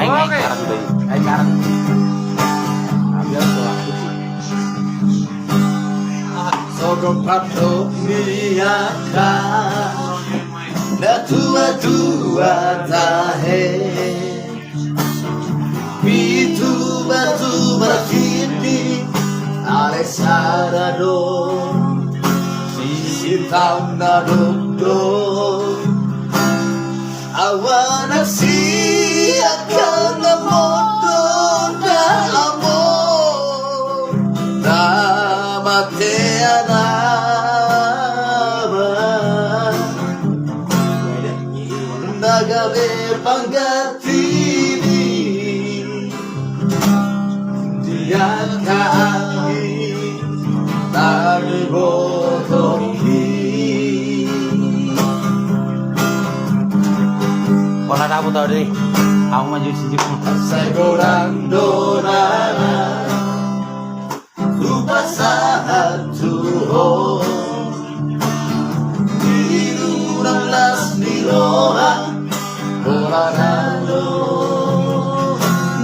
Aing sekarang udah aing sekarang. Ambil tuh aku sih. Sogopato miyaka Datua tahe Pitu batu berakini Alexarado Sisi taunado Awana si akan modo da amor Namate Nagabe panggatini Diyan kami Nagbotohi Kalau kamu tahu deh, aku maju sini pun. Saya gorang donana Lupa saat Tuhan Dirurang las nilohan Orangano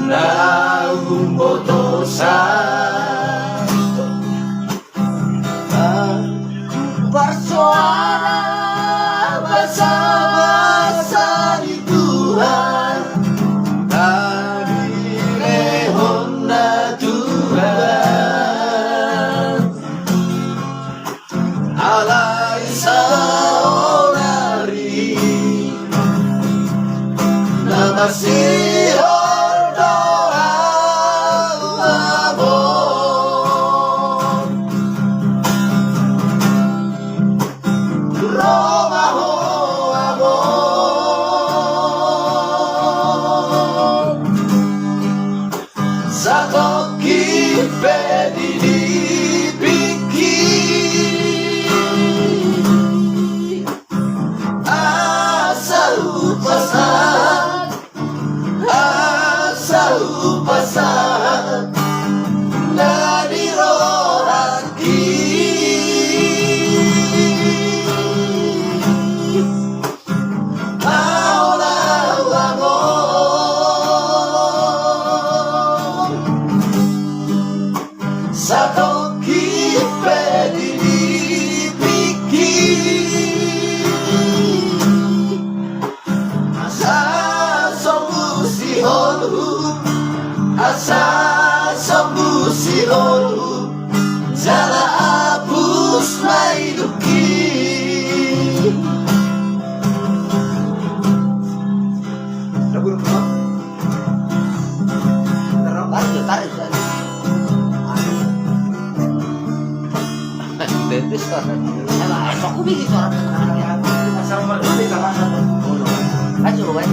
Naung botosan Bersuara Bahasa-bahasa di Tuhan Dari rehon na Tuhan Alay sa onari Na masihon doa amor Romaho amor Sa toki pedi dipikir Asa upasan Dari rohaki Aulau amor Sa toki pedi dipikir Asa sombu sihonu Jala abus maiduki Dentis kan. Aku bikin suara asal berdua sama aja lo kan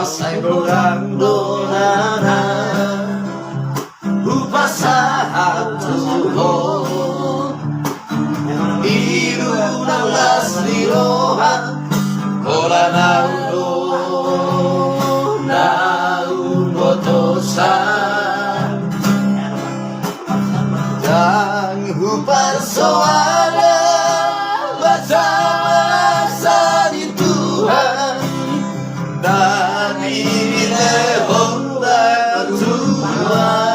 Saya gorang donana Upasa Tuhan Iru nalas lirohan Ora naudo Naun botosan Dan hupan soana Bahasa di Tuhan Dan ini honda Tuhan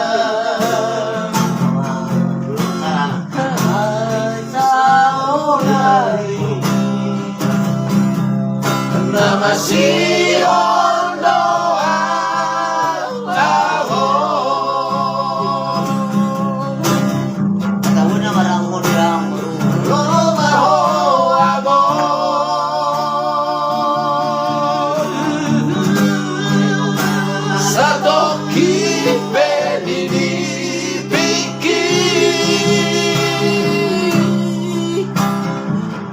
Nama Sion doa Tahu nama orang yang Romaho amor Satoki pedi dipikir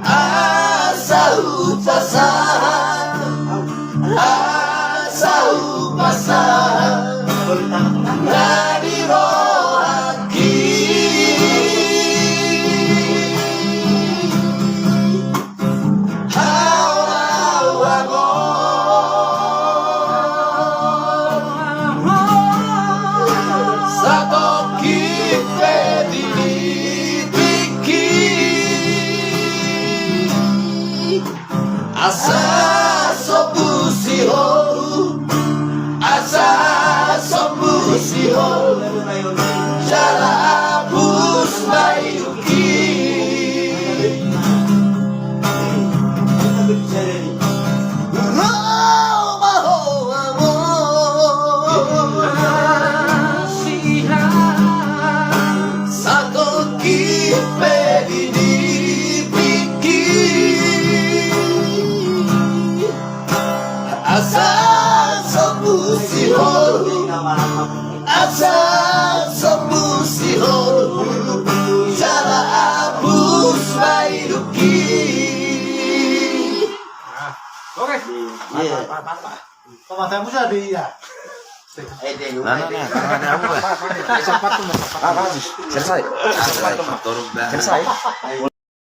Asa upasan asa sembusihon Jala abus baiduki. Oke. Iya. Pematamu sudah di ya. Selesai.